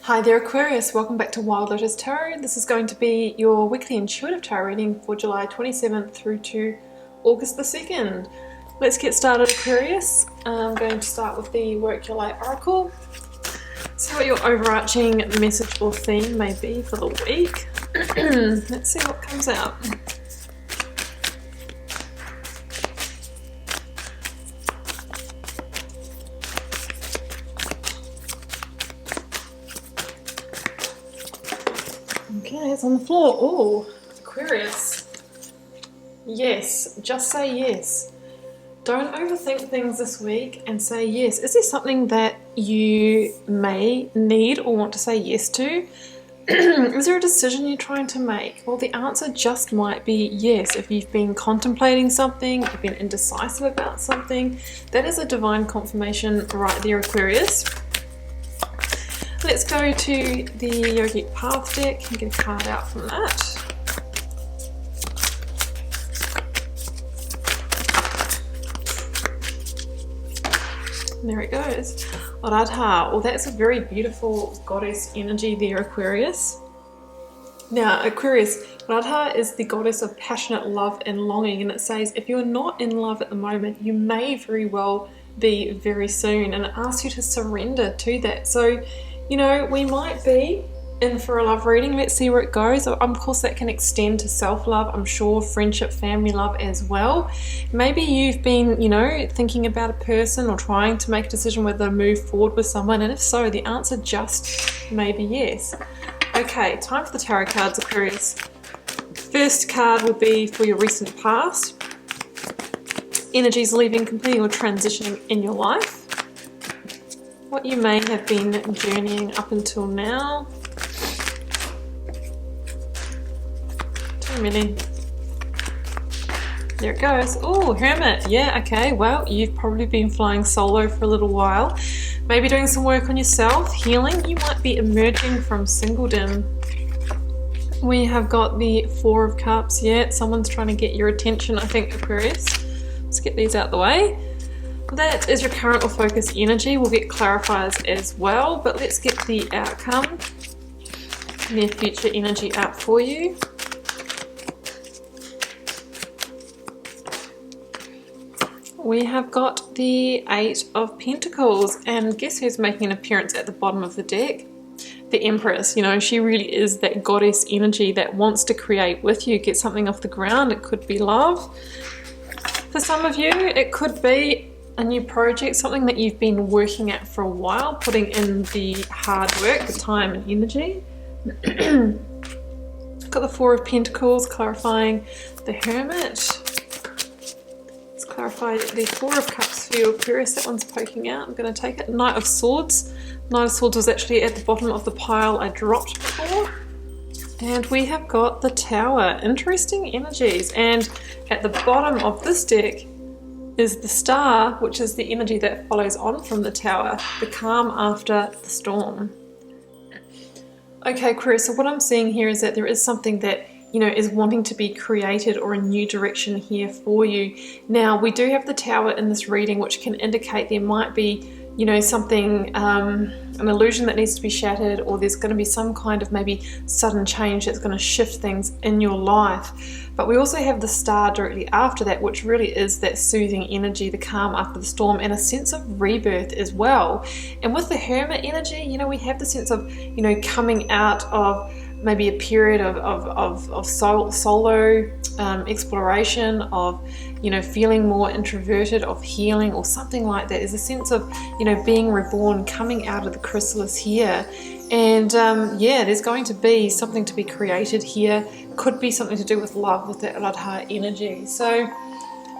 Hi there Aquarius, welcome back to Wild Lotus Tarot. This is going to be your weekly intuitive tarot reading for July 27th through to August the 2nd. Let's get started Aquarius. I'm going to start with the Work Your Light Oracle. See what your overarching message or theme may be for the week. Let's see what comes out. Okay, it's on the floor. Oh, Aquarius. Yes, just say yes. Don't overthink things this week and say yes. Is there something that you may need or want to say yes to? Is there a decision you're trying to make? Well, the answer just might be yes. If you've been contemplating something, you've been indecisive about something, that is a divine confirmation right there, Aquarius. Let's go to the Yogic Path deck and get a card out from that. And there it goes. Radha. Well, that's a very beautiful goddess energy there, Aquarius. Now, Aquarius, Radha is the goddess of passionate love and longing, and it says if you're not in love at the moment, you may very well be very soon, and it asks you to surrender to that. So, you know, we might be in for a love reading. Let's see where it goes. Of course, that can extend to self-love, I'm sure, friendship, family love as well. Maybe you've been, you know, thinking about a person or trying to make a decision whether to move forward with someone, and if so, the answer just may be yes. Okay, time for the tarot cards, Aquarius. First card will be for your recent past. Energies leaving, completing, or transitioning in your life. What you may have been journeying up until now. 2 million. There it goes. Oh, Hermit. Yeah, okay. Well, you've probably been flying solo for a little while. Maybe doing some work on yourself, healing. You might be emerging from singledom. We have got the Four of Cups. Yeah, someone's trying to get your attention, I think, Aquarius. Let's get these out the way. That is your current or focus energy. We'll get clarifiers as well, but let's get the outcome, near future energy out for you. We have got the Eight of Pentacles, and guess who's making an appearance at the bottom of the deck? The Empress. You know, she really is that goddess energy that wants to create with you, get something off the ground. It could be love. For some of you, it could be a new project, something that you've been working at for a while, putting in the hard work, the time and energy. Got the Four of Pentacles, clarifying the Hermit. Let's clarify the Four of Cups for you, Aquarius. That one's poking out. I'm going to take it. Knight of Swords. Knight of Swords was actually at the bottom of the pile I dropped before. And we have got the Tower. Interesting energies. And at the bottom of this deck is the Star, which is the energy that follows on from the Tower, the calm after the storm. Okay, Aquarius, so what I'm seeing here is that there is something that, you know, is wanting to be created, or a new direction here for you. Now, we do have the Tower in this reading, which can indicate there might be, you know, something, an illusion that needs to be shattered, or there's going to be some kind of maybe sudden change that's going to shift things in your life. But we also have the Star directly after that, which really is that soothing energy, the calm after the storm, and a sense of rebirth as well. And with the Hermit energy, you know, we have the sense of, you know, coming out of maybe a period of solo exploration, of, you know, feeling more introverted, of healing or something like that. There's a sense of, you know, being reborn, coming out of the chrysalis here. And yeah, there's going to be something to be created here. Could be something to do with love, with that Radha energy. So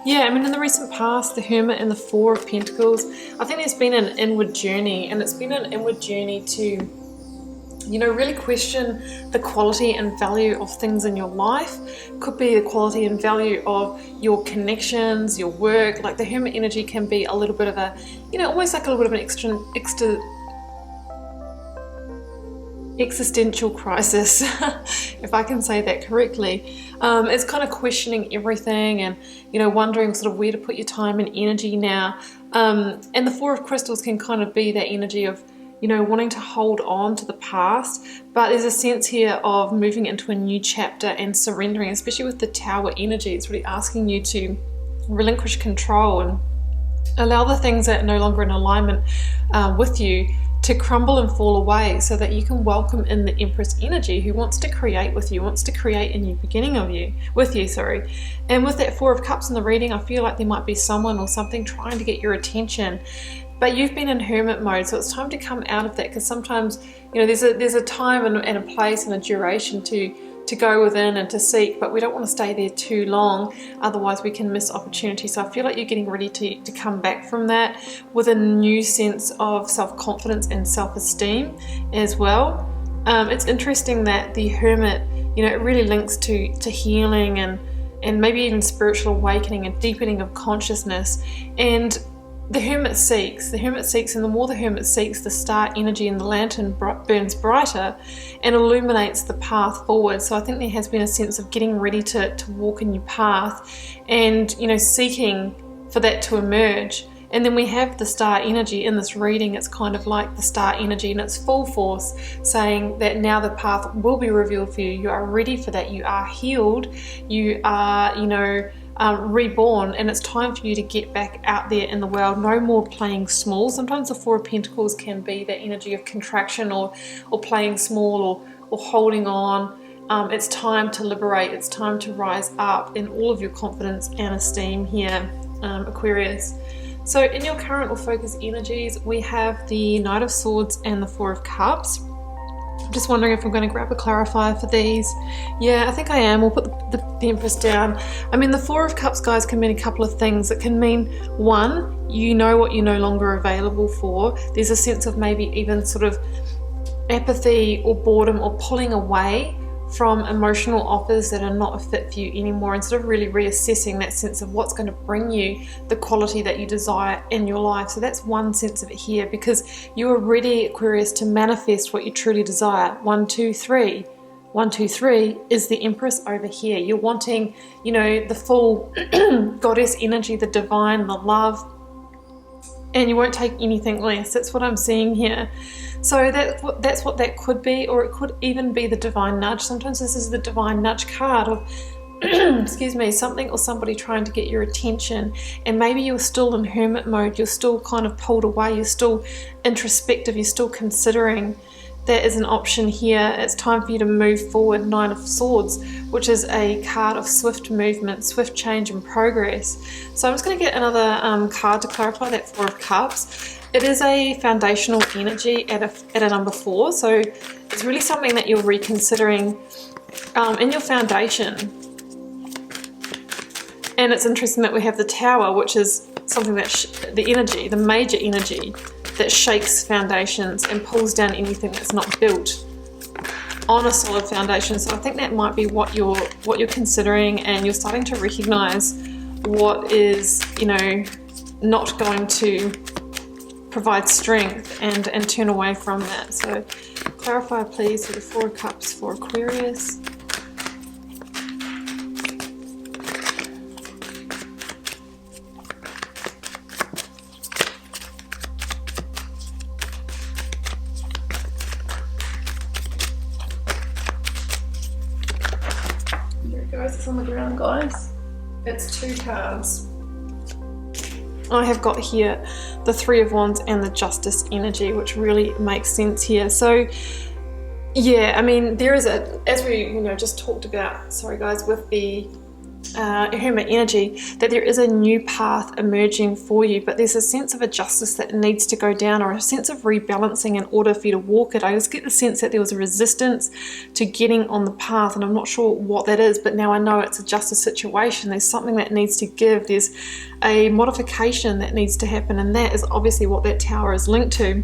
yeah, I mean, in the recent past, the Hermit and the Four of Pentacles, I think there's been an inward journey, and it's been an inward journey to, you know, really question the quality and value of things in your life. Could be the quality and value of your connections, your work. Like the Hermit energy can be a little bit of a, you know, almost like a little bit of an existential crisis, if I can say that correctly. It's kind of questioning everything and, you know, wondering sort of where to put your time and energy now. And the Four of Crystals can kind of be that energy of, you know, wanting to hold on to the past, but there's a sense here of moving into a new chapter and surrendering, especially with the Tower energy. It's really asking you to relinquish control and allow the things that are no longer in alignment with you to crumble and fall away, so that you can welcome in the Empress energy, who wants to create with you, wants to create a new beginning with you. And with that Four of Cups in the reading, I feel like there might be someone or something trying to get your attention, but you've been in hermit mode, so it's time to come out of that, because sometimes, you know, there's a time and a place and a duration to go within and to seek, but we don't want to stay there too long, otherwise we can miss opportunity. So I feel like you're getting ready to come back from that with a new sense of self-confidence and self-esteem as well. It's interesting that the Hermit, you know, it really links to healing and maybe even spiritual awakening and deepening of consciousness. And the Hermit seeks, and the more the Hermit seeks, the star energy in the lantern burns brighter and illuminates the path forward. So I think there has been a sense of getting ready to walk a new path and, you know, seeking for that to emerge. And then we have the star energy in this reading. It's kind of like the star energy in its full force, saying that now the path will be revealed for you. You are ready for that. You are healed. You are, you know, reborn, and it's time for you to get back out there in the world. No more playing small. Sometimes the Four of Pentacles can be that energy of contraction or playing small or holding on. It's time to liberate. It's time to rise up in all of your confidence and esteem here, Aquarius. So in your current or focus energies, we have the Knight of Swords and the Four of Cups. I'm just wondering if I'm going to grab a clarifier for these. Yeah, I think I am. We'll put the Empress down. I mean, the Four of Cups, guys, can mean a couple of things. It can mean, one, you know what you're no longer available for. There's a sense of maybe even sort of apathy or boredom or pulling away from emotional offers that are not a fit for you anymore, and sort of really reassessing that sense of what's going to bring you the quality that you desire in your life. So that's one sense of it here, because you are ready, Aquarius, to manifest what you truly desire. 1, 2, 3. 1, 2, 3 is the Empress over here. You're wanting, you know, the full goddess energy, the divine, the love, and you won't take anything less. That's what I'm seeing here. So that's what that could be, or it could even be the divine nudge. Sometimes this is the divine nudge card of excuse me, something or somebody trying to get your attention, and maybe you're still in hermit mode, you're still kind of pulled away, you're still introspective, you're still considering. That is an option here. It's time for you to move forward. Nine of Swords, which is a card of swift movement, swift change and progress. So I'm just going to get another card to clarify that Four of Cups. It is a foundational energy at a number 4, so it's really something that you're reconsidering in your foundation. And it's interesting that we have the Tower, which is something that the energy, the major energy that shakes foundations and pulls down anything that's not built on a solid foundation. So I think that might be what you're considering, and you're starting to recognize what is, you know, not going to provide strength and turn away from that. So clarify please for the Four of Cups for Aquarius. There it goes, it's on the ground, guys. It's 2 cards. I have got here the Three of Wands and the Justice energy, which really makes sense here. So yeah, I mean, there is as we just talked about, sorry guys, with the Hermit energy, that there is a new path emerging for you, but there's a sense of a justice that needs to go down, or a sense of rebalancing in order for you to walk it. I just get the sense that there was a resistance to getting on the path, and I'm not sure what that is, but now I know it's a justice situation. There's something that needs to give, there's a modification that needs to happen, and that is obviously what that Tower is linked to.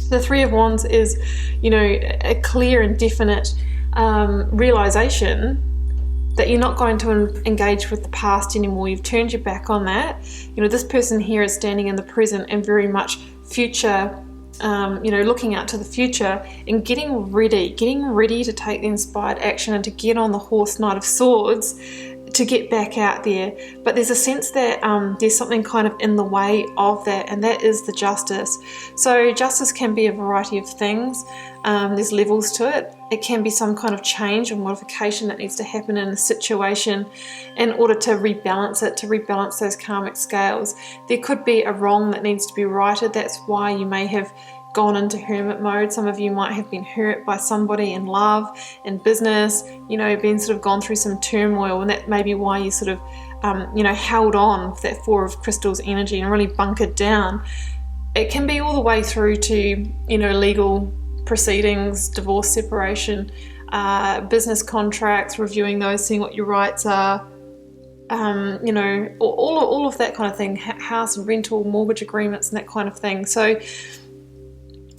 The Three of Wands is, a clear and definite realization that you're not going to engage with the past anymore. You've turned your back on that. This person here is standing in the present and very much future, looking out to the future and getting ready to take the inspired action and to get on the horse, Knight of Swords, to get back out there. But there's a sense that there's something kind of in the way of that, and that is the Justice. So justice can be a variety of things. There's levels to it. It can be some kind of change or modification that needs to happen in a situation in order to rebalance it, to rebalance those karmic scales. There could be a wrong that needs to be righted. That's why you may have gone into hermit mode. Some of you might have been hurt by somebody in love, in business, you know, been sort of gone through some turmoil, and that may be why you sort of, you know, held on with that Four of Crystals energy and really bunkered down. It can be all the way through to, you know, legal proceedings, divorce, separation, business contracts, reviewing those, seeing what your rights are, you know, all of that kind of thing, house and rental, mortgage agreements and that kind of thing. So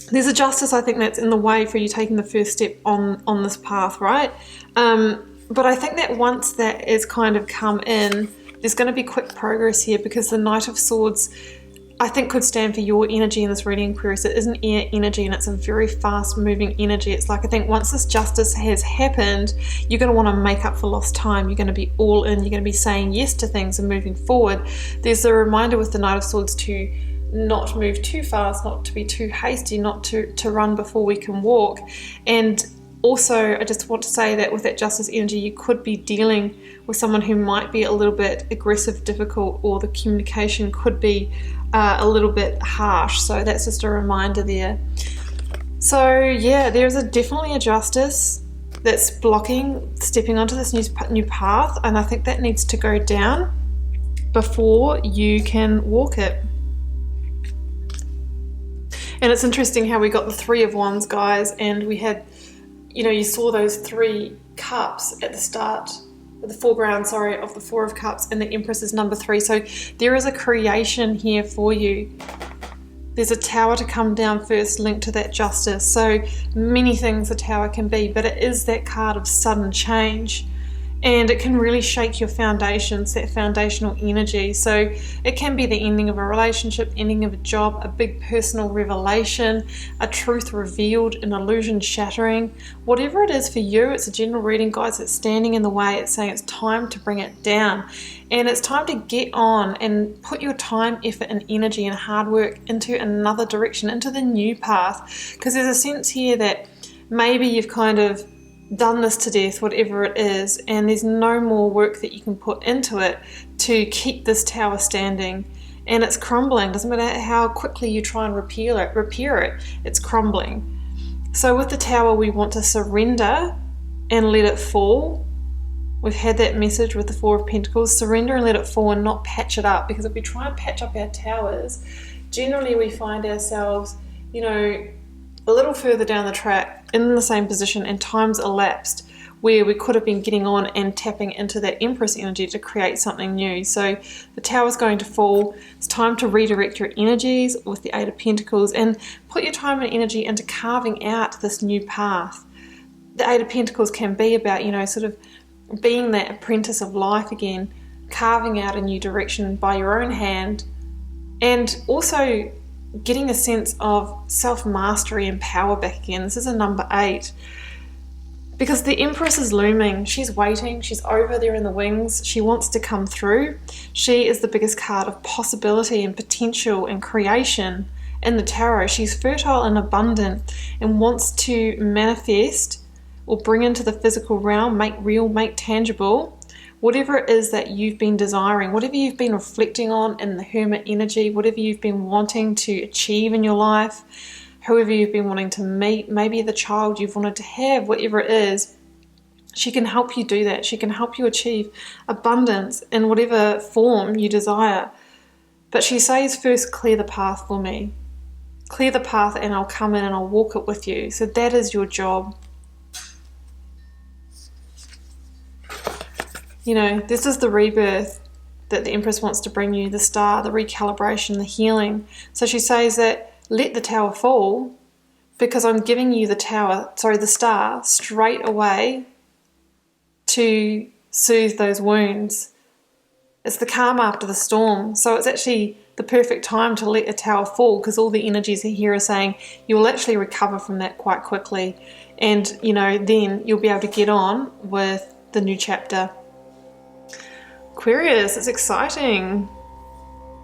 there's a justice, I think, that's in the way for you taking the first step on this path, right? But I think that once that is kind of come in, there's going to be quick progress here, because the Knight of Swords, I think, could stand for your energy in this reading, Aquarius. It is an air energy, and it's a very fast moving energy. It's like, I think once this justice has happened, you're going to want to make up for lost time. You're going to be all in. You're going to be saying yes to things and moving forward. There's a reminder with the Knight of Swords to not move too fast, not to be too hasty, not to run before we can walk. And also, I just want to say that with that justice energy, you could be dealing with someone who might be a little bit aggressive, difficult, or the communication could be a little bit harsh. So that's just a reminder there. So yeah, there's definitely a justice that's blocking stepping onto this new path, and I think that needs to go down before you can walk it. And it's interesting how we got the Three of Wands, guys, and we had, you know, you saw those 3 cups at the start, the foreground, sorry, of the Four of Cups, and the Empress is number 3. So there is a creation here for you. There's a Tower to come down first, linked to that justice. So many things a Tower can be, but it is that card of sudden change. And it can really shake your foundations, that foundational energy. So it can be the ending of a relationship, ending of a job, a big personal revelation, a truth revealed, an illusion shattering. Whatever it is for you, it's a general reading, guys. It's standing in the way. It's saying it's time to bring it down. And it's time to get on and put your time, effort, and energy and hard work into another direction, into the new path. Because there's a sense here that maybe you've kind of done this to death, whatever it is, and there's no more work that you can put into it to keep this tower standing, and it's crumbling. Doesn't matter how quickly you try and repair it, it's crumbling. So with the tower, we want to surrender and let it fall. We've had that message with the Four of Pentacles: surrender and let it fall, and not patch it up, because if we try and patch up our towers, generally we find ourselves, you know, a little further down the track in the same position, and time's elapsed where we could have been getting on and tapping into that Empress energy to create something new. So the tower's going to fall. It's time to redirect your energies with the Eight of Pentacles and put your time and energy into carving out this new path. The Eight of Pentacles can be about, you know, sort of being that apprentice of life again, carving out a new direction by your own hand, and also getting a sense of self-mastery and power back again. This is a number 8. Because the Empress is looming. She's waiting. She's over there in the wings. She wants to come through. She is the biggest card of possibility and potential and creation in the tarot. She's fertile and abundant and wants to manifest or bring into the physical realm, make real, make tangible, whatever it is that you've been desiring, whatever you've been reflecting on in the Hermit energy, whatever you've been wanting to achieve in your life, whoever you've been wanting to meet, maybe the child you've wanted to have, whatever it is, she can help you do that. She can help you achieve abundance in whatever form you desire. But she says, first, clear the path for me. Clear the path and I'll come in and I'll walk it with you. So that is your job. You know, this is the rebirth that the Empress wants to bring you, the star, the recalibration, the healing. So she says that let the tower fall, because I'm giving you the star straight away to soothe those wounds. It's the calm after the storm. So it's actually the perfect time to let the tower fall, because all the energies here are saying you will actually recover from that quite quickly. And, you know, then you'll be able to get on with the new chapter. Aquarius, it's exciting.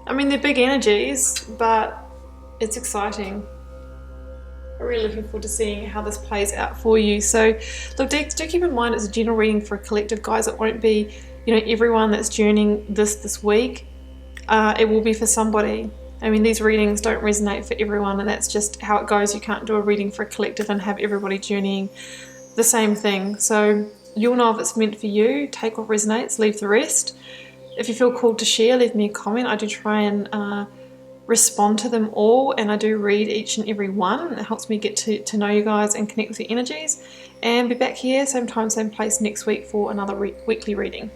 I mean, they're big energies, but it's exciting. I'm really looking forward to seeing how this plays out for you. So look, do keep in mind it's a general reading for a collective, guys. It won't be, you know, everyone that's journeying this week. It will be for somebody. I mean, these readings don't resonate for everyone, and that's just how it goes. You can't do a reading for a collective and have everybody journeying the same thing. So you'll know if it's meant for you. Take what resonates, leave the rest. If you feel called to share, leave me a comment. I do try and respond to them all, and I do read each and every one. It helps me get to know you guys and connect with your energies. And be back here, same time, same place next week for another weekly reading.